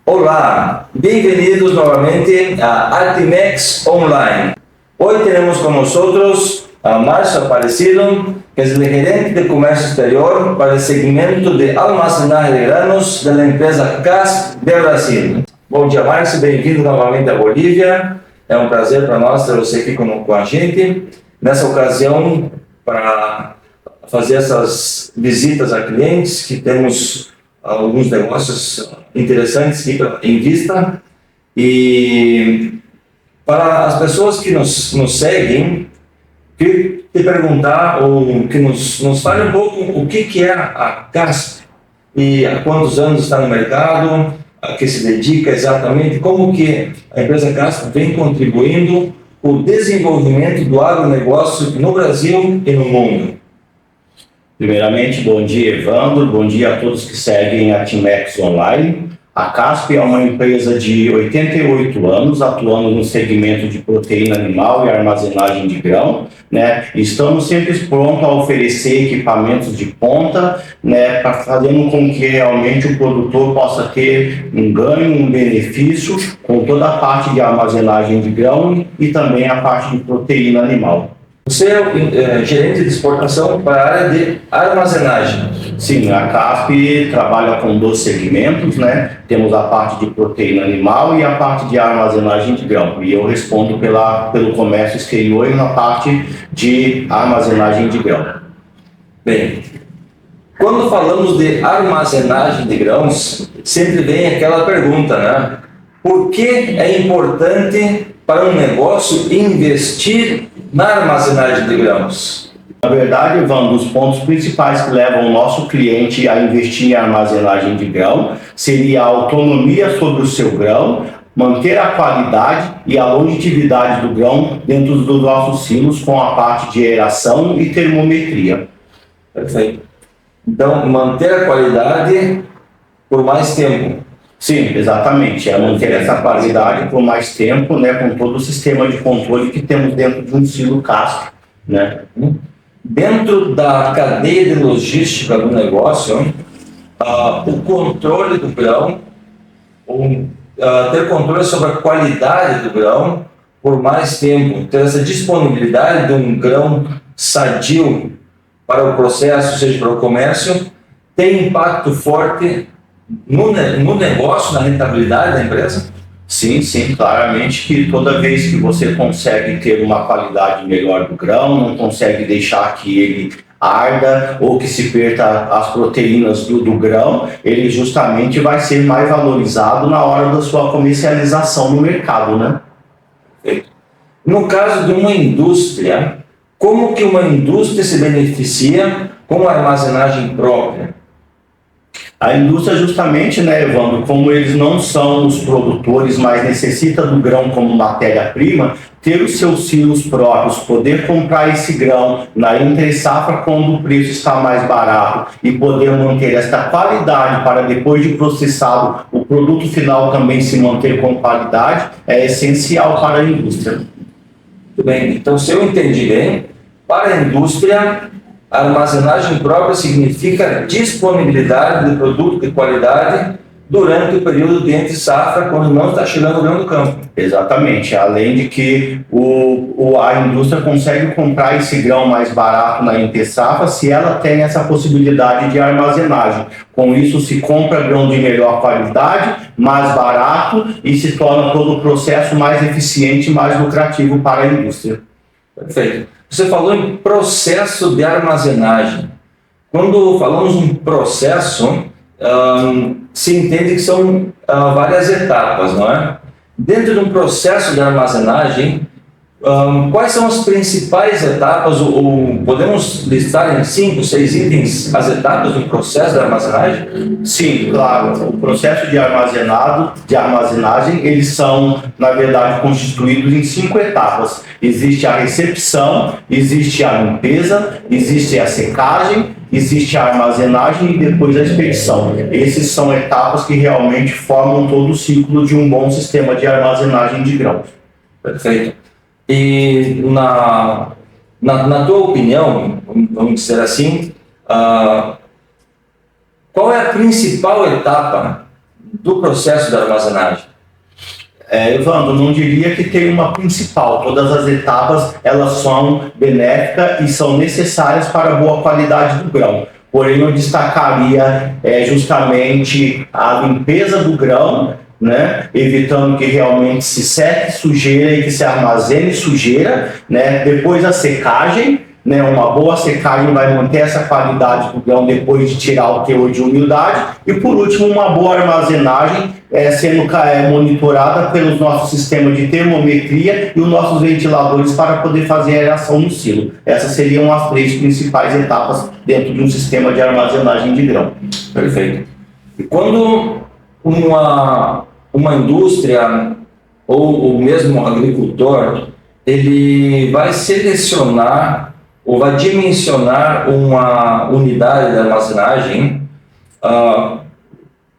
Olá, bem-vindos novamente a Artimex Online. Hoy tenemos con nosotros a Márcio Aparecido, que es el gerente de comercio exterior para el segmento de almacenaje de granos de la empresa CASP de Brasil. Bom dia, Márcio, bem-vindo novamente a Bolívia. É um prazer para nós ter você aqui com a gente. Nessa ocasião, para fazer essas visitas a clientes, que temos alguns negócios interessantes aqui em vista. E para as pessoas que nos seguem, queria te perguntar, ou que nos fale um pouco o que é a CASP e há quantos anos está no mercado, a que se dedica exatamente, como que a empresa CASP vem contribuindo para o desenvolvimento do agronegócio no Brasil e no mundo. Primeiramente, bom dia, Evandro, bom dia a todos que seguem a Artimex Online. A CASP é uma empresa de 88 anos, atuando no segmento de proteína animal e armazenagem de grão, né? Estamos sempre prontos a oferecer equipamentos de ponta, né, para fazendo com que realmente o produtor possa ter um ganho, um benefício com toda a parte de armazenagem de grão e também a parte de proteína animal. Você é gerente de exportação para a área de armazenagem. Sim, a CASP trabalha com 2 segmentos, né? Temos a parte de proteína animal e a parte de armazenagem de grão. E eu respondo pelo comércio exterior e na parte de armazenagem de grão. Bem, quando falamos de armazenagem de grãos, sempre vem aquela pergunta, né? Por que é importante para um negócio investir na armazenagem de grãos? Na verdade, Evandro, os pontos principais que levam o nosso cliente a investir em armazenagem de grão seria a autonomia sobre o seu grão, manter a qualidade e a longevidade do grão dentro dos nossos silos com a parte de aeração e termometria. Perfeito. Então, manter a qualidade por mais tempo. Sim, exatamente. É manter essa qualidade por mais tempo, né, com todo o sistema de controle que temos dentro de um silo CASP, né? Dentro da cadeia de logística do negócio, o controle do grão, ter controle sobre a qualidade do grão por mais tempo, ter essa disponibilidade de um grão sadio para o processo, seja para o comércio, tem impacto forte no negócio, na rentabilidade da empresa? Sim, claramente que toda vez que você consegue ter uma qualidade melhor do grão, não consegue deixar que ele arda ou que se perca as proteínas do grão, ele justamente vai ser mais valorizado na hora da sua comercialização no mercado, né? No caso de uma indústria, como que uma indústria se beneficia com a armazenagem própria? A indústria justamente, né, Evandro, como eles não são os produtores, mas necessitam do grão como matéria-prima, ter os seus silos próprios, poder comprar esse grão na entre-safra quando o preço está mais barato e poder manter esta qualidade para depois de processado o produto final também se manter com qualidade, é essencial para a indústria. Muito bem, então se eu entendi bem, para a indústria, a armazenagem própria significa disponibilidade de produto de qualidade durante o período de entre-safra, quando não está chegando o grão do campo. Exatamente, além de que a indústria consegue comprar esse grão mais barato na entre-safra se ela tem essa possibilidade de armazenagem. Com isso se compra grão de melhor qualidade, mais barato e se torna todo o processo mais eficiente e mais lucrativo para a indústria. Perfeito. Você falou em processo de armazenagem. Quando falamos em processo, se entende que são várias etapas, não é? Dentro de um processo de armazenagem, quais são as principais etapas, ou podemos listar em 5, 6 itens as etapas do processo de armazenagem? Sim, claro. O processo de armazenagem, eles são, na verdade, constituídos em 5 etapas. Existe a recepção, existe a limpeza, existe a secagem, existe a armazenagem e depois a expedição. Essas são etapas que realmente formam todo o ciclo de um bom sistema de armazenagem de grãos. Perfeito. E na tua opinião, vamos dizer assim, qual é a principal etapa do processo de armazenagem? Evandro, não diria que tem uma principal. Todas as etapas elas são benéficas e são necessárias para a boa qualidade do grão. Porém, eu destacaria justamente a limpeza do grão, né, evitando que realmente se seque sujeira e que se armazene sujeira, né, depois a secagem, né, uma boa secagem vai manter essa qualidade do grão depois de tirar o teor de umidade, e por último uma boa armazenagem sendo monitorada pelos nossos sistemas de termometria e os nossos ventiladores para poder fazer a aeração no silo. Essas seriam as 3 principais etapas dentro de um sistema de armazenagem de grão. Perfeito. E quando uma indústria ou o mesmo agricultor ele vai selecionar ou vai dimensionar uma unidade de armazenagem,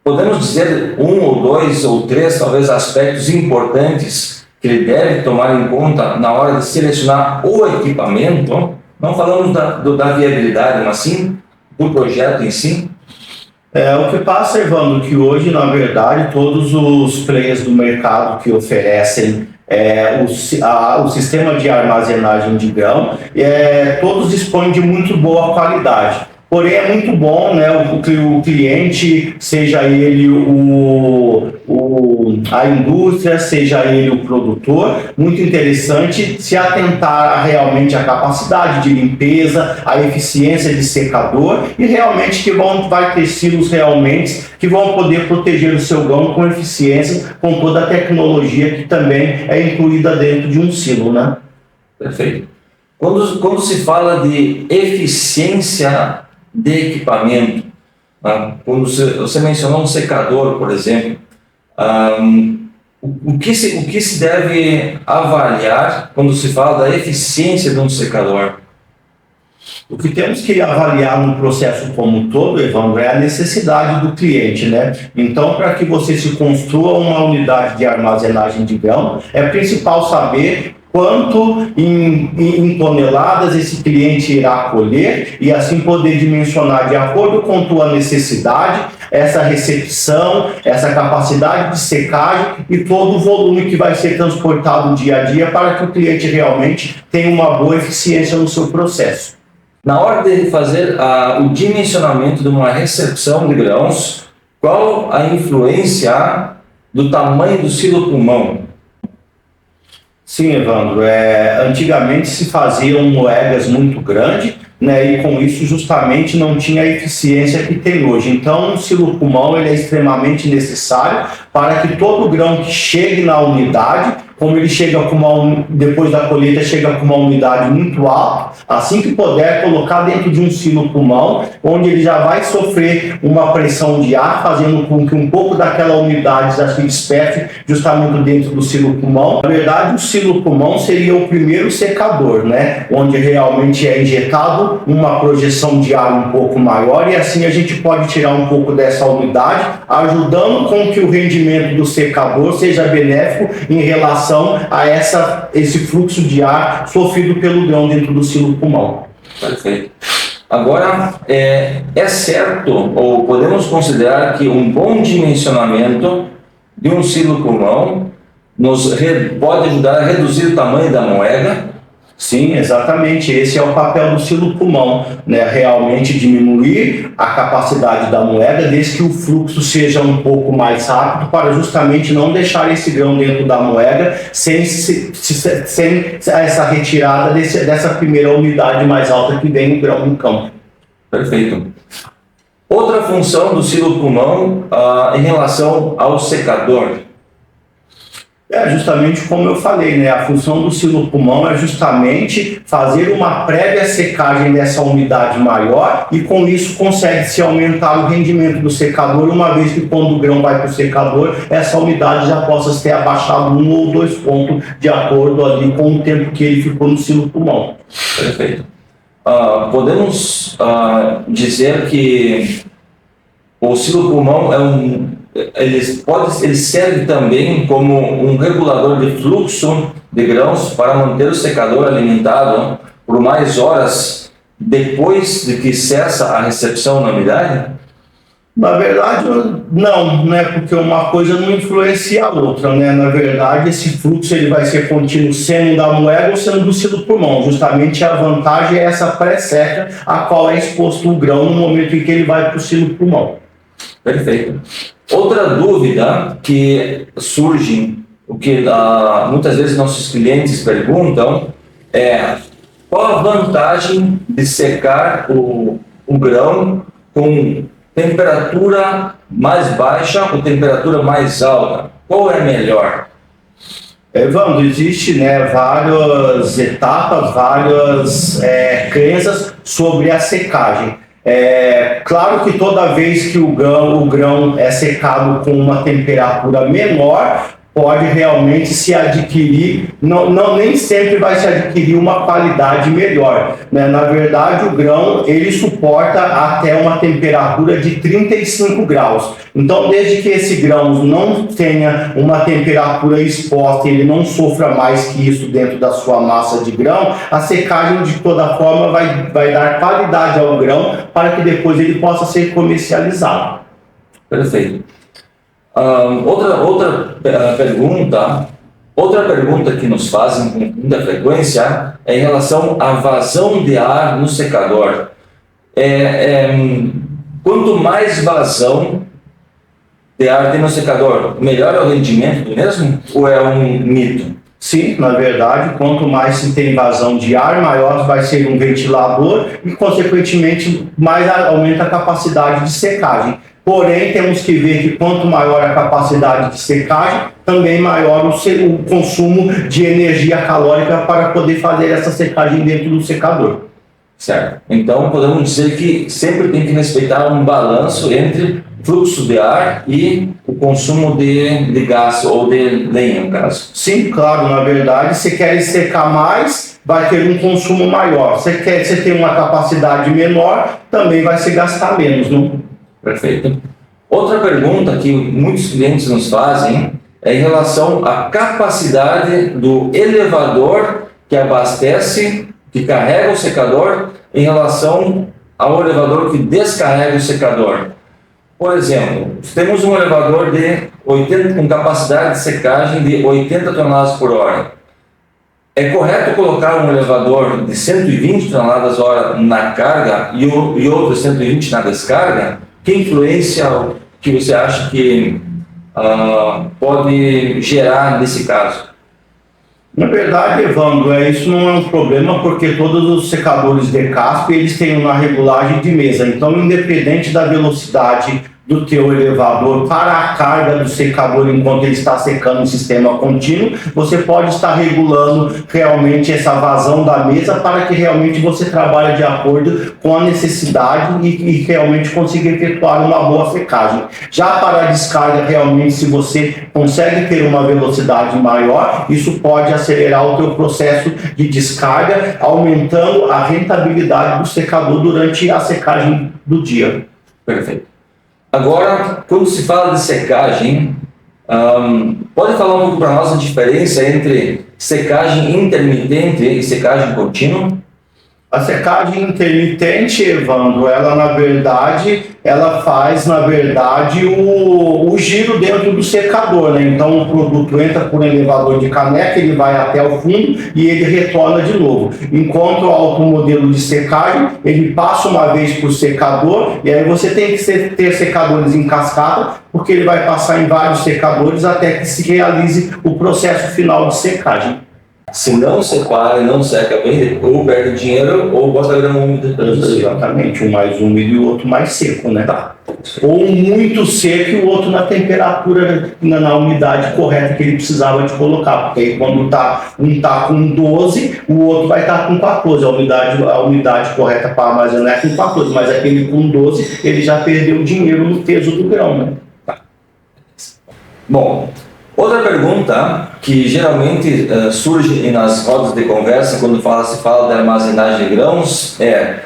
podemos dizer 1 ou 2 ou 3 talvez aspectos importantes que ele deve tomar em conta na hora de selecionar o equipamento. Não falamos da viabilidade, mas sim do projeto em si. O que passa, Evandro, que hoje, na verdade, todos os players do mercado que oferecem o sistema de armazenagem de grão, todos dispõem de muito boa qualidade. Porém, é muito bom, né, o cliente, seja ele a indústria, seja ele o produtor, muito interessante se atentar realmente à capacidade de limpeza, à eficiência de secador e realmente que vai ter silos realmente que vão poder proteger o seu grão com eficiência, com toda a tecnologia que também é incluída dentro de um silo, né? Perfeito. Quando se fala de eficiência de equipamento, quando você mencionou um secador, por exemplo, o que se deve avaliar quando se fala da eficiência de um secador? O que temos que avaliar no processo como um todo, Evandro, é a necessidade do cliente, né? Então, para que você se construa uma unidade de armazenagem de grão, é principal saber quanto em toneladas esse cliente irá colher e assim poder dimensionar de acordo com tua necessidade, essa recepção, essa capacidade de secagem e todo o volume que vai ser transportado dia a dia para que o cliente realmente tenha uma boa eficiência no seu processo. Na hora de fazer o dimensionamento de uma recepção de grãos, qual a influência do tamanho do silo pulmão? Sim, Evandro, antigamente se faziam moedas muito grandes, né, e com isso justamente não tinha a eficiência que tem hoje. Então, o silo pulmão ele é extremamente necessário para que todo grão que chegue na unidade, como ele chega depois da colheita, chega com uma umidade muito alta, assim que puder colocar dentro de um silo pulmão, onde ele já vai sofrer uma pressão de ar, fazendo com que um pouco daquela umidade já se desperte justamente dentro do silo pulmão. Na verdade, o silo pulmão seria o primeiro secador, né, onde realmente é injetado uma projeção de ar um pouco maior e assim a gente pode tirar um pouco dessa umidade, ajudando com que o rendimento do secador seja benéfico em relação a esse fluxo de ar sofrido pelo grão dentro do silo pulmão. Perfeito. Agora, é certo, ou podemos considerar que um bom dimensionamento de um silo pulmão pode ajudar a reduzir o tamanho da moega? Sim, exatamente. Esse é o papel do silo pulmão, né? Realmente diminuir a capacidade da moeda, desde que o fluxo seja um pouco mais rápido, para justamente não deixar esse grão dentro da moeda sem essa retirada dessa primeira umidade mais alta que vem o grão no campo. Perfeito. Outra função do silo pulmão em relação ao secador? Justamente como eu falei, né? A função do silo pulmão é justamente fazer uma prévia secagem dessa umidade maior e com isso consegue-se aumentar o rendimento do secador, uma vez que quando o grão vai para o secador, essa umidade já possa ter abaixado 1 ou 2 pontos de acordo ali com o tempo que ele ficou no silo pulmão. Perfeito. Podemos dizer que o silo pulmão ele serve também como um regulador de fluxo de grãos para manter o secador alimentado por mais horas depois de que cessa a recepção na umidade? Na verdade, não, né? Porque uma coisa não influencia a outra, né? Na verdade, esse fluxo ele vai ser contínuo sendo da moeda ou sendo do silo pulmão. Justamente a vantagem é essa pré-seca a qual é exposto o grão no momento em que ele vai para o silo pulmão. Perfeito. Outra dúvida que surge, o que muitas vezes nossos clientes perguntam é qual a vantagem de secar o grão com temperatura mais baixa ou temperatura mais alta? Qual é melhor? Evandro, existe, né, várias etapas, várias crenças sobre a secagem. Claro que toda vez que o grão é secado com uma temperatura menor, pode realmente se adquirir, nem sempre vai se adquirir uma qualidade melhor, né? Na verdade, o grão ele suporta até uma temperatura de 35 graus. Então, desde que esse grão não tenha uma temperatura exposta, ele não sofra mais que isso dentro da sua massa de grão, a secagem de toda forma vai dar qualidade ao grão para que depois ele possa ser comercializado. Perfeito. Outra pergunta que nos fazem com muita frequência é em relação à vazão de ar no secador. Quanto mais vazão de ar tem no secador, melhor é o rendimento do mesmo ou é um mito? Sim, na verdade, quanto mais se tem vazão de ar, maior vai ser um ventilador e, consequentemente, mais aumenta a capacidade de secagem. Porém, temos que ver que quanto maior a capacidade de secagem, também maior o consumo de energia calórica para poder fazer essa secagem dentro do secador. Certo. Então, podemos dizer que sempre tem que respeitar um balanço entre fluxo de ar e o consumo de gás ou de lenha, no caso. Sim, claro. Na verdade, se quer secar mais, vai ter um consumo maior. Se tem uma capacidade menor, também vai se gastar menos, não? Perfeito. Outra pergunta que muitos clientes nos fazem é em relação à capacidade do elevador que abastece, que carrega o secador, em relação ao elevador que descarrega o secador. Por exemplo, temos um elevador com capacidade de secagem de 80 toneladas por hora. É correto colocar um elevador de 120 toneladas por hora na carga e outro 120 na descarga? Que influência que você acha que pode gerar nesse caso? Na verdade, Evandro, isso não é um problema porque todos os secadores de caspa eles têm uma regulagem de mesa. Então, independente da velocidade do teu elevador para a carga do secador enquanto ele está secando o sistema contínuo, você pode estar regulando realmente essa vazão da mesa para que realmente você trabalhe de acordo com a necessidade e realmente consiga efetuar uma boa secagem. Já para a descarga, realmente, se você consegue ter uma velocidade maior, isso pode acelerar o teu processo de descarga, aumentando a rentabilidade do secador durante a secagem do dia. Perfeito. Agora, quando se fala de secagem, pode falar um pouco para nós a diferença entre secagem intermitente e secagem contínua? A secagem intermitente, Evandro, ela faz o giro dentro do secador, né? Então o produto entra por um elevador de caneca, ele vai até o fundo e ele retorna de novo. Enquanto o alto modelo de secagem, ele passa uma vez por secador e aí você tem que ter secadores em cascata, porque ele vai passar em vários secadores até que se realize o processo final de secagem. Se não separa e não seca bem, ou perde dinheiro ou bota grama úmida. Exatamente, um mais úmido e o outro mais seco, né? Tá. Ou um muito seco e o outro na temperatura, na umidade correta que ele precisava de colocar. Porque aí quando um tá com 12, o outro vai estar com 14. A umidade correta para armazenar é com 14, mas aquele com 12, ele já perdeu dinheiro no peso do grão, né? Tá. Bom, outra pergunta que geralmente surge nas rodas de conversa quando se fala de armazenagem de grãos é: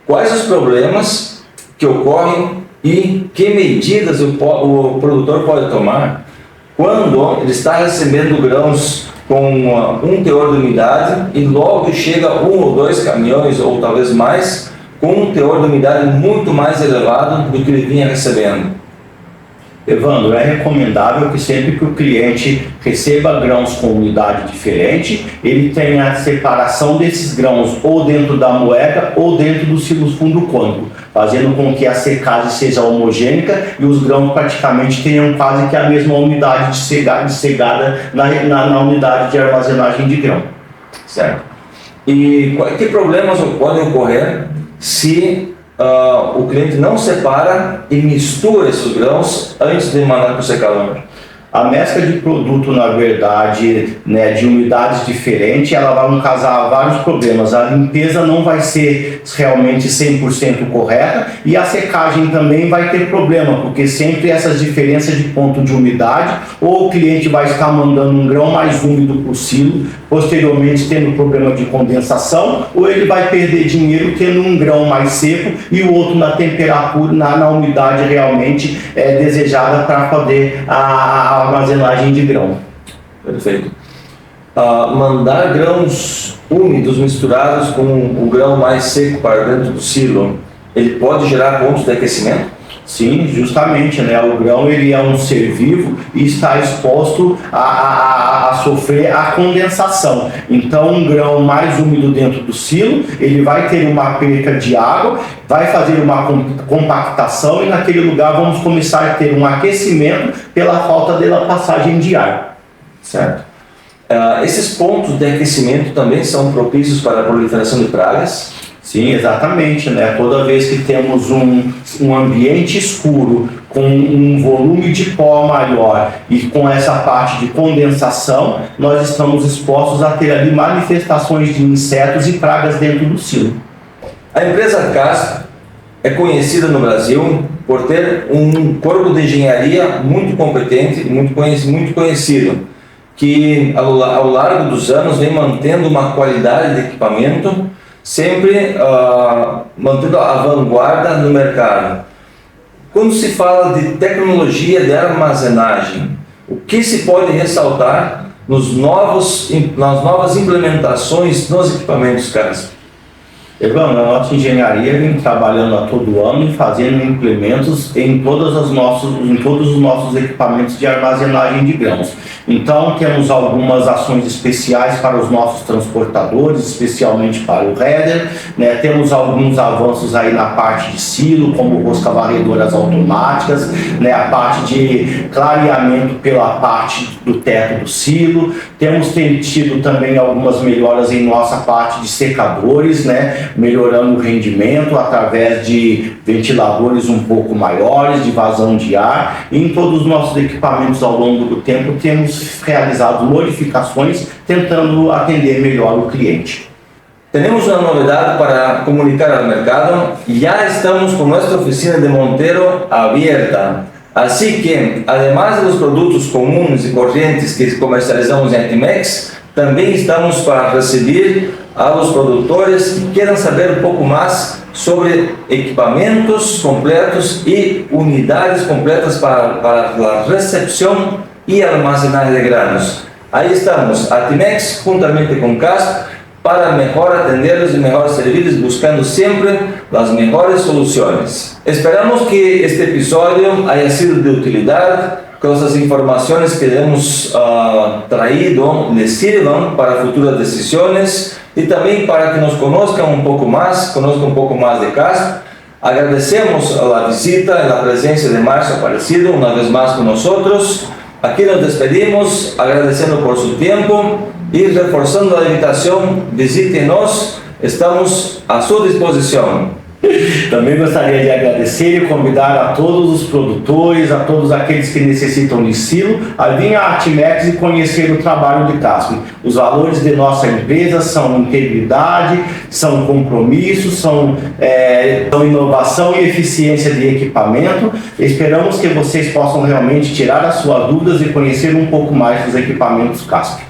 quais os problemas que ocorrem e que medidas o produtor pode tomar quando ele está recebendo grãos com um teor de umidade e logo chega um ou dois caminhões ou talvez mais com um teor de umidade muito mais elevado do que ele vinha recebendo. Evandro, é recomendável que sempre que o cliente receba grãos com umidade diferente, ele tenha a separação desses grãos ou dentro da moega ou dentro do silo fundo cônico, fazendo com que a secagem seja homogênea e os grãos praticamente tenham quase que a mesma umidade de cegada na unidade de armazenagem de grão. Certo. E que problemas podem ocorrer se o cliente não separa e mistura esses grãos antes de mandar para o secador? A mescla de produto, na verdade, né, de umidades diferentes, ela vai causar vários problemas. A limpeza não vai ser realmente 100% correta e a secagem também vai ter problema, porque sempre essas diferenças de ponto de umidade, ou o cliente vai estar mandando um grão mais úmido para o silo, posteriormente tendo problema de condensação, ou ele vai perder dinheiro tendo um grão mais seco e o outro na temperatura, na umidade realmente desejada para poder a armazenagem de grão. Perfeito. Mandar grãos úmidos misturados com o grão mais seco para dentro do silo, ele pode gerar pontos de aquecimento? Sim, justamente, né? O grão ele é um ser vivo e está exposto a sofrer a condensação. Então, um grão mais úmido dentro do silo, ele vai ter uma perca de água, vai fazer uma compactação e naquele lugar vamos começar a ter um aquecimento pela falta da passagem de ar. Certo. Esses pontos de aquecimento também são propícios para a proliferação de pragas? Sim, exatamente, né? Toda vez que temos um ambiente escuro com um volume de pó maior e com essa parte de condensação, nós estamos expostos a ter ali manifestações de insetos e pragas dentro do silo. A empresa Casp é conhecida no Brasil por ter um corpo de engenharia muito competente e muito conhecido, que ao largo dos anos vem mantendo uma qualidade de equipamento, sempre mantendo a vanguarda no mercado. Quando se fala de tecnologia de armazenagem, o que se pode ressaltar nas novas implementações nos equipamentos Casp? Evandro, a nossa engenharia vem trabalhando a todo ano e fazendo implementos em todos os nossos equipamentos de armazenagem de grãos. Então, temos algumas ações especiais para os nossos transportadores, especialmente para o header, né? Temos alguns avanços aí na parte de silo, como rosca-varredoras automáticas, né? A parte de clareamento pela parte do teto do silo. Temos tido também algumas melhoras em nossa parte de secadores, né? Melhorando o rendimento através de ventiladores um pouco maiores, de vazão de ar. E em todos os nossos equipamentos ao longo do tempo temos realizado modificações tentando atender melhor o cliente. Temos uma novidade para comunicar ao mercado. Já estamos com nossa oficina de Monteiro abierta. Assim que, además dos produtos comuns e correntes que comercializamos em Artimex, também estamos para receber aos produtores que queiram saber um pouco mais sobre equipamentos completos e unidades completas para a recepção e armazenagem de grãos. Aí estamos, Artimex, juntamente com Casp, para mejor atenderlos y mejor servirles, buscando siempre las mejores soluciones. Esperamos que este episodio haya sido de utilidad, que las informaciones que hemos traído les sirvan para futuras decisiones y también para que nos conozcan un poco más de CASP. Agradecemos la visita y la presencia de Márcio Aparecido una vez más con nosotros. Aquí nos despedimos agradeciendo por su tiempo y reforzando la invitación, visítenos, estamos a su disposición. Também gostaria de agradecer e convidar a todos os produtores, a todos aqueles que necessitam de silo, a vir à Artimex e conhecer o trabalho de Casp. Os valores de nossa empresa são integridade, são compromisso, são inovação e eficiência de equipamento. Esperamos que vocês possam realmente tirar as suas dúvidas e conhecer um pouco mais dos equipamentos Casp.